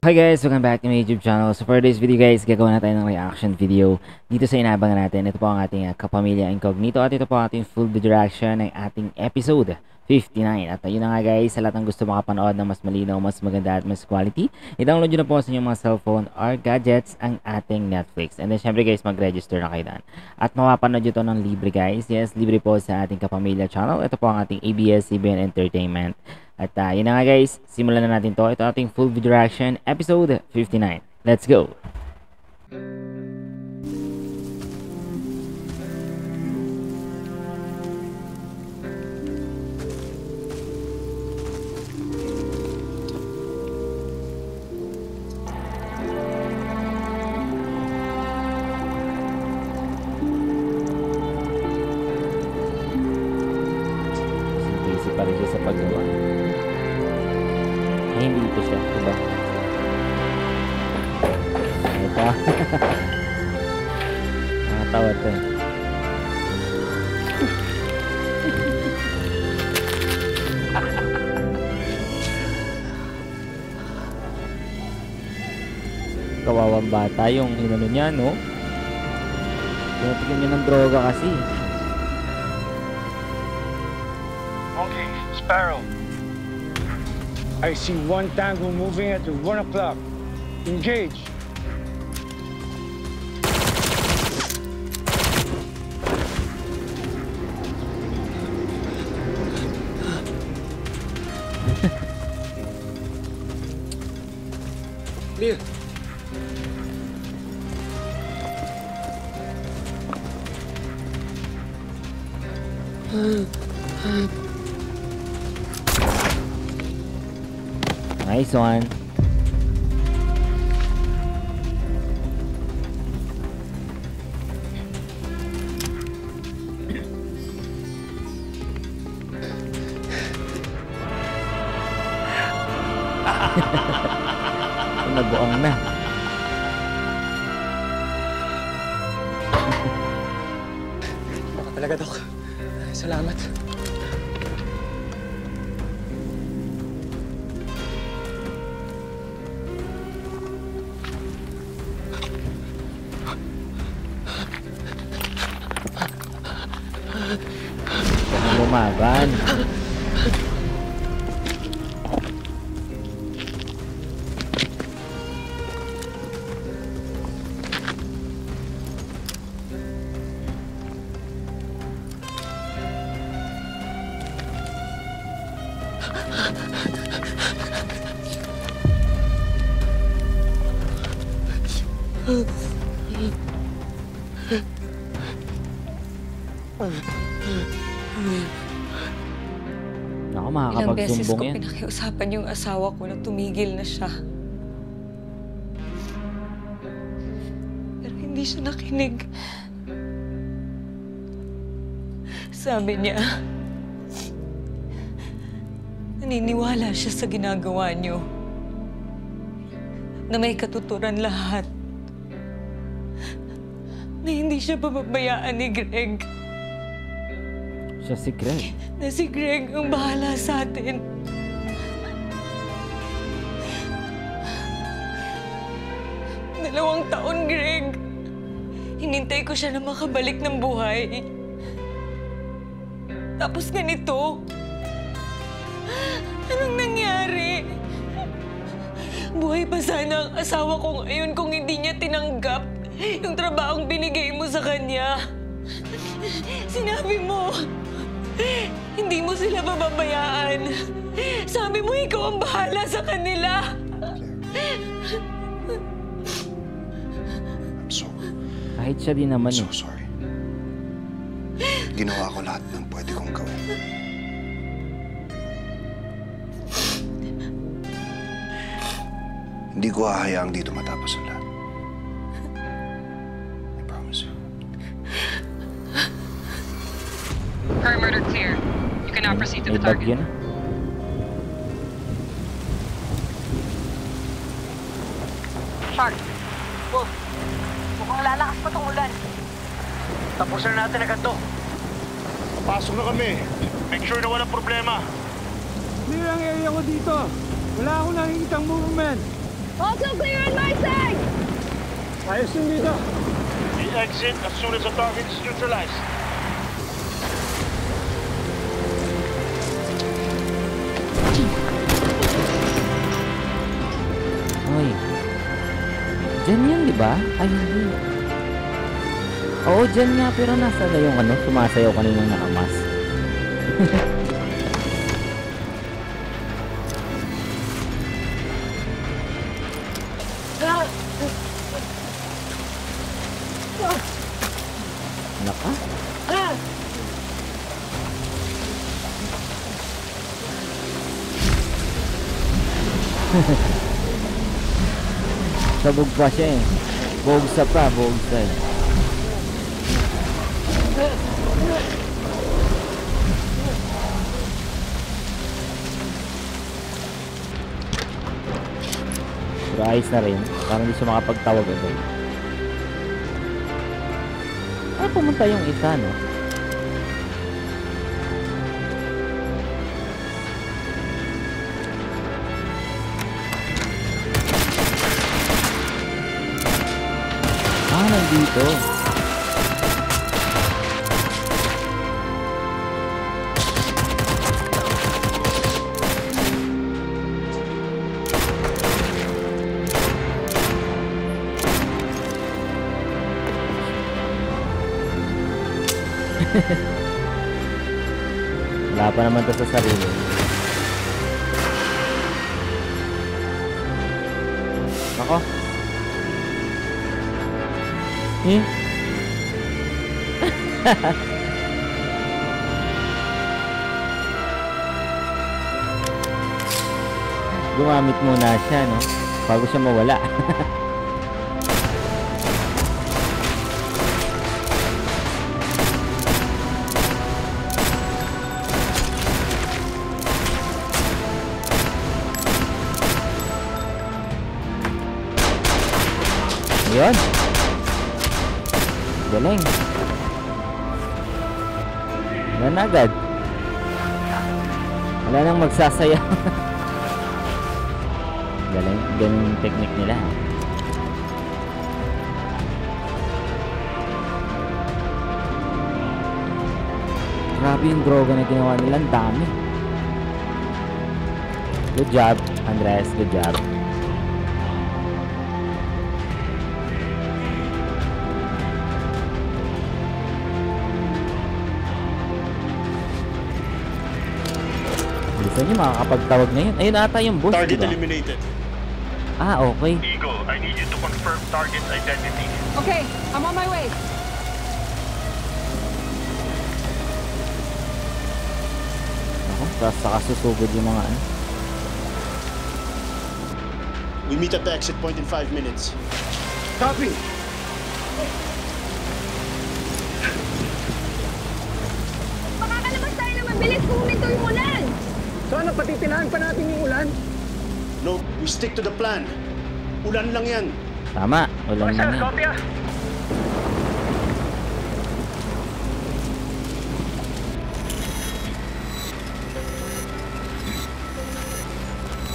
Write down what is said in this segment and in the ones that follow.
Hi guys! Welcome back to my YouTube channel. So for this video guys, gagawin na tayo ng reaction video dito sa inabangan natin. Ito po ang ating Kapamilya Incognito at ito po ang ating full video reaction ng ating episode 59. At yun na nga guys, sa lahat ng gusto makapanood ng mas malinaw, mas maganda at mas quality, i-download nyo na po sa inyong mga cellphone or gadgets ang ating Netflix. And then syempre guys, mag-register na kayo dyan. At mapapanood nyo ito ng libre guys. Yes, libre po sa ating Kapamilya channel. Ito po ang ating ABS-CBN Entertainment. At yun na nga guys, simulan na natin to. Ito ating full video reaction, episode 59. Let's go! Busy pa rin siya sa paggawa. Hindi ito siya, diba? Ito. Nakatawa ito eh. Kawawang bata yung inano niya, no? Tinatigyan niya ng droga kasi. Okay, Sparrow. I see one tango moving at 1 o'clock. Engage. Clear. Nice one. Nabuang na. Baka talaga, Doc. Salamat. Lumaban. Naku, Ilang beses ko makakapagsumbong yan. pinakiusapan yung asawa ko na tumigil na siya. Pero hindi siya nakinig. Sabi niya, naniniwala siya sa ginagawa niyo. Na may katuturan lahat. Na hindi siya pababayaan ni Greg. Siya si Greg. Na si Greg ang bahala sa atin. Dalawang taon, Greg. Hinintay ko siya na makabalik ng buhay. Tapos ganito. Anong nangyari? Buhay pa sana ang asawa ko ngayon kung hindi niya tinanggap yung trabahong binigay mo sa kanya. Sinabi mo, hindi mo sila mababayaan. Sabi mo, ikaw ang bahala sa kanila. Kahit siya din naman I'm so sorry. Ginawa ko lahat ng pwede kong gawin. Hindi ko hahayaang dito matapos ang lahat. I promise you. Perimeter clear. You can now proceed to the may bagyo target. na. Shark! Wolf! Mukhang lalakas pa tong ulan. Tapusin na natin agad to. Pasok na kami. Make sure na walang problema. Clear ang area ko dito. Wala akong nakikitang movement. Also clear on my side! Ayos din dito. We exit as soon as the target is neutralized. Uy. Diyan yun, di ba? Ay, hindi. Oo, dyan nga, pero nasa na yung ano, sumasayaw kaninang nakamas. Naka? Sabog pa siya eh. Bogsa pa, bogsa eh. Pero ayos na rin. Parang hindi siya makapagtawag agad. Ay, pumunta yung isa, no? Ah, nandito. Wala pa naman to sa sarili. Ako. Eh? Gumamit muna siya, no? Bago siya mawala. Yun. Galing. Wala na agad. Wala nang magsasaya. Galing. Ganun yung technique nila. Grabe yung droga na ginawa nila. Ang dami. Good job, Andres. Good job. Gusto niyo makakapagtawag na yun. Ayun ata yung boss, Target diba? eliminated. Ah, okay. Eagle, I need you to confirm target identity. Okay, I'm on my way. Ako, tapos saka susugod yung mga ano. We meet at the exit point in 5 minutes. Copy! Makakalabas tayo na mabilis kung huminto yung ulan! Sana patitinahan pa natin yung ulan. No, we stick to the plan. Ulan lang yan. Tama, walang na yan.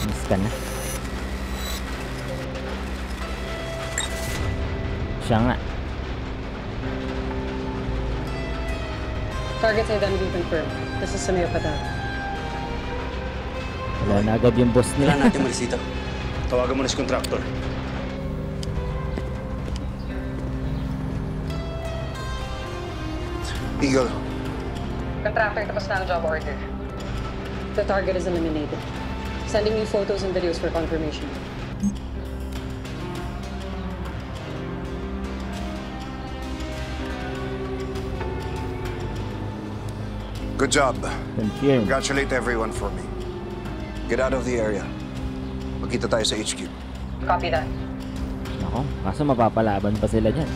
Miss ka na. Siya nga. Target's identity confirmed. This is Samir Patel. Wala na agad yung boss nila. Kailangan natin malis dito. Tawagan mo na si contractor. Eagle, Contractor, tapos na ang job order. The target is eliminated. Sending you photos and videos for confirmation. good job. Confirm. Congratulate everyone for me. Get out of the area. Magkita tayo sa HQ. Copy that. Ako, kaso mapapalaban pa sila dyan.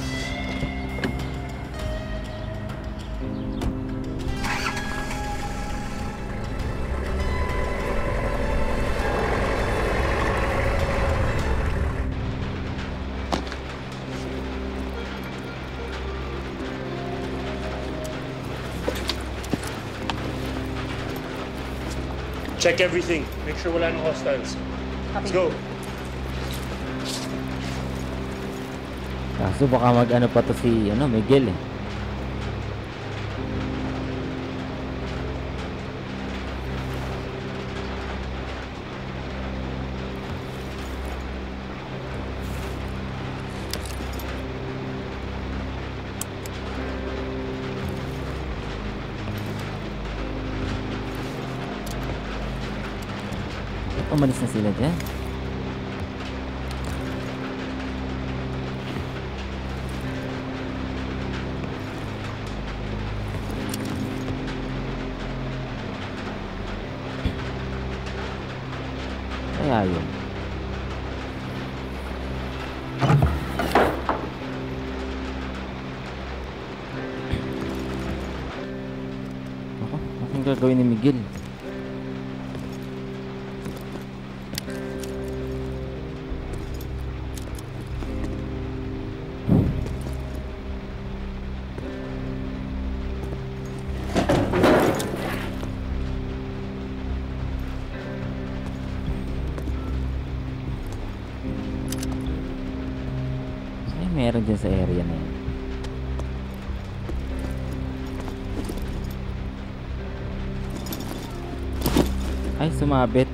Check everything. Make sure wala nang hostiles. Let's go. Kaso baka mag-ano pa to si Miguel eh. Umalis na sila dyan. Kaya yun. Ako, anong gagawin ni Miguel? Meron dyan sa area na yan. Ay, sumabit.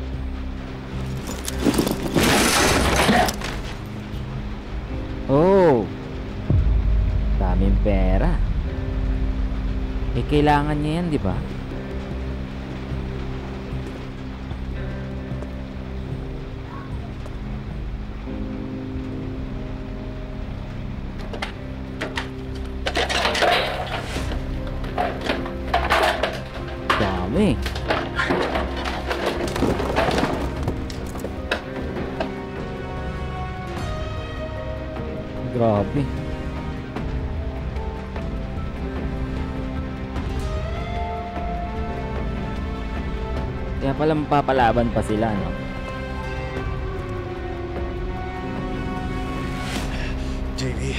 Oh, daming pera. Eh, kailangan niya yan, di ba? Dami. Grabe. Kaya pala mapapalaban pa sila, no? JB,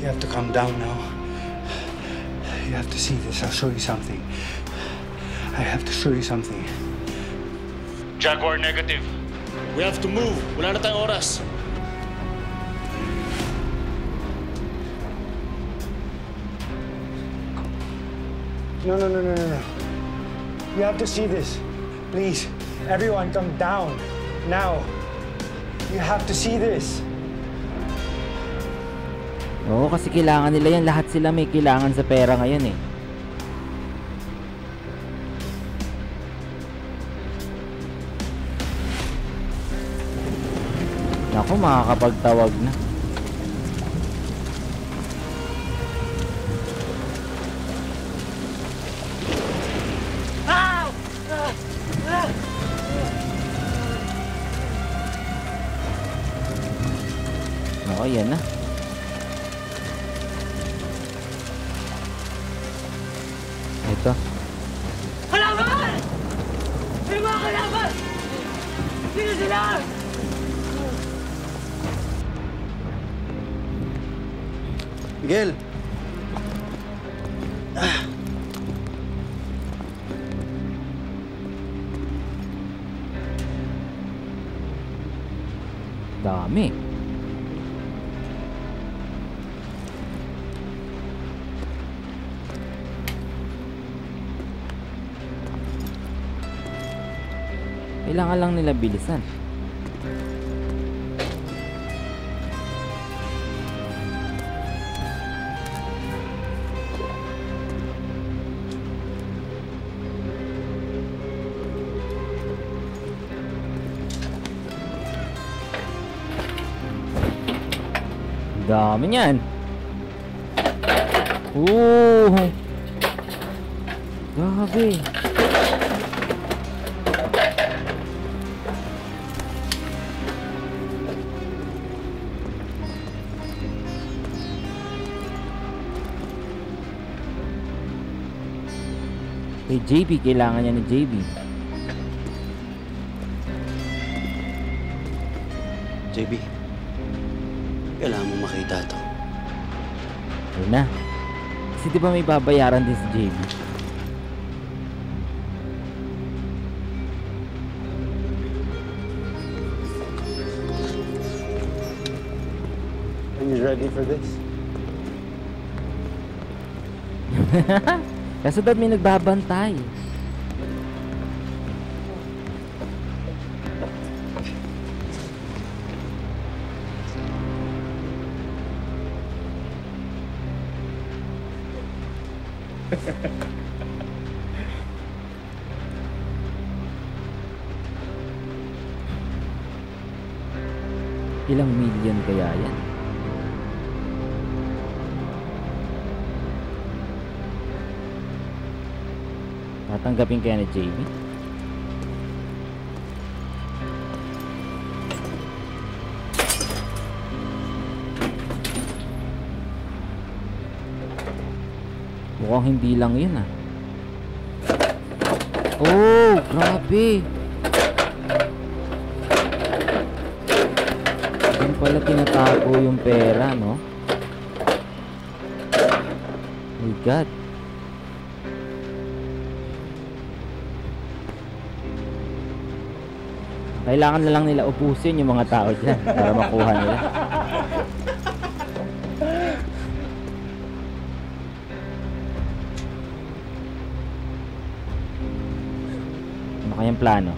you have to calm down now. You have to see this. I'll show you something. I have to show you something. Jaguar negative. We have to move. Wala na tayong oras. No. You have to see this. Please, everyone come down. Now. You have to see this. Oo, kasi kailangan nila yan. Lahat sila may kailangan sa pera ngayon eh. Naku, makakapagtawag na. Naku, yan na. Ito. Kalaban! May mga kalaban! Sino sila? Miguel! Dami. Kailangan lang nila bilisan. Dami niyan. Grabe. Kay JB, kailangan niya ni JB. JB, kailangan mo makita to. Ayun na. Kasi di ba may babayaran din si JB? When you're ready for this? Kasi daw may nagbabantay. Ilang million kaya yan? Tatanggapin kaya ni JB? Mukhang hindi lang yun ah. Oh, grabe. Diyan pala tinatago yung pera, no? My God. Kailangan na lang nila upusin yung mga tao dyan para makuha nila. Ano kayang plano?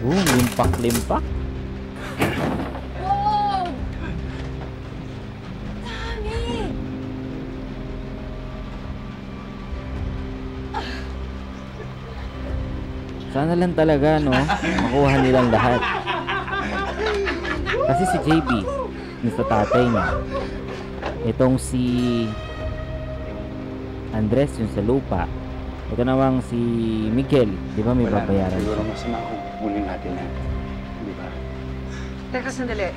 Limpak-limpak. Wow! Dami! Sana lang talaga, no? Makuha nilang lahat. Kasi si JB, sa tatay niya. Itong si Andres, yung sa lupa. Ito namang si Miguel, di ba may babayaran? Siguro masama kung kunin natin yan. Di ba? Teka, sandali.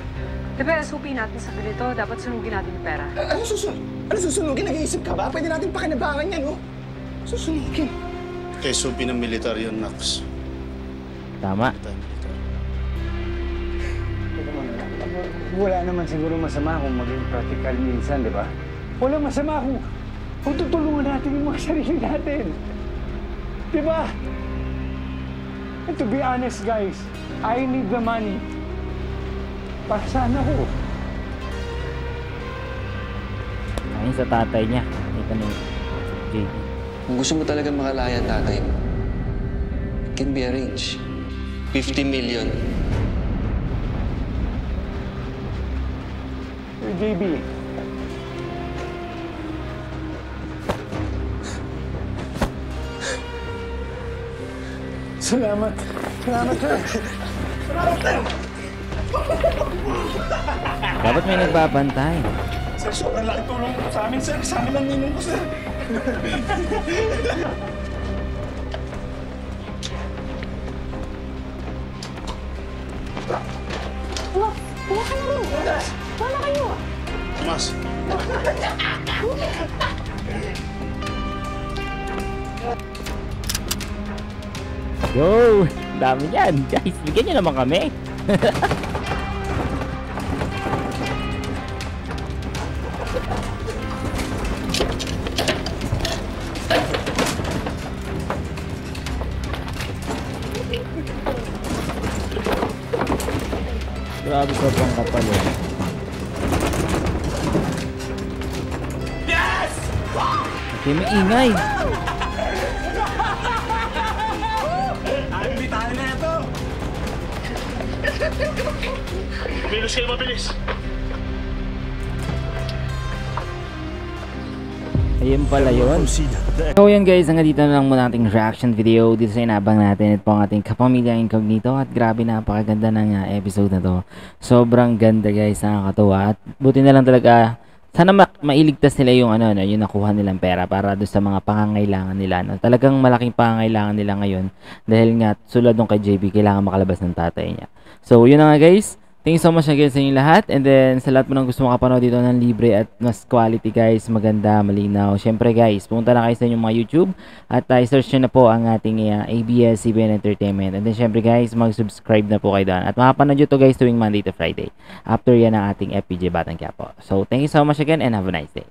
Di ba SOP natin sa ganito, dapat sunugin natin yung pera. Ano susunugin? Nag-iisip ka ba? Pwede natin pakinabangan yan, no? Susunugin. SOP ng militar yun, Max. Tama. Wala naman siguro masama kung maging practical minsan, di ba? Wala masama kung tutulungan natin yung mga sarili natin. Di ba? And to be honest, guys, I need the money. Para saan ako? Ayun sa tatay niya. Ito ni JB. Kung gusto mo talaga makalaya ang tatay mo, it can be arranged. 50 million. JB. Salamat. Salamat, sir. Salamat, sir. Dapat may nagbabantay. Sir, sobrang laki tulong sa amin, sir. Sa amin lang ninong ko, sir. Wala ka na rin. Wala kayo. Mas. Go! Dami yan. Guys, bigyan nyo naman kami. Grabe ka pang kapal eh. Yes! Okay, may ingay. Bitahan na ito! Mabilis kayo, mabilis! Ayun pala yun. So yun guys, hanggang dito na lang muna ating reaction video dito sa inabang natin. Ito po ang ating Kapamilya Incognito. At grabe, napakaganda ng episode na to. Sobrang ganda guys, nakakatuwa. At buti na lang talaga, sana mailigtas nila yung yung nakuha nilang pera para doon sa mga pangangailangan nila. No? Talagang malaking pangangailangan nila ngayon. Dahil nga, sulad nung kay JB, kailangan makalabas ng tatay niya. So yun na nga guys. Thank you so much again sa inyo lahat. And then, sa lahat mo nang gusto makapanood dito ng libre at mas quality guys, maganda, malinaw. Syempre guys, pumunta na kayo sa inyong mga YouTube at i-search nyo na po ang ating ABS-CBN Entertainment. And then syempre guys, mag-subscribe na po kayo doon. At makapanood nyo to guys tuwing Monday to Friday. After yan ang ating FPJ Batang Quiapo. So, thank you so much again and have a nice day.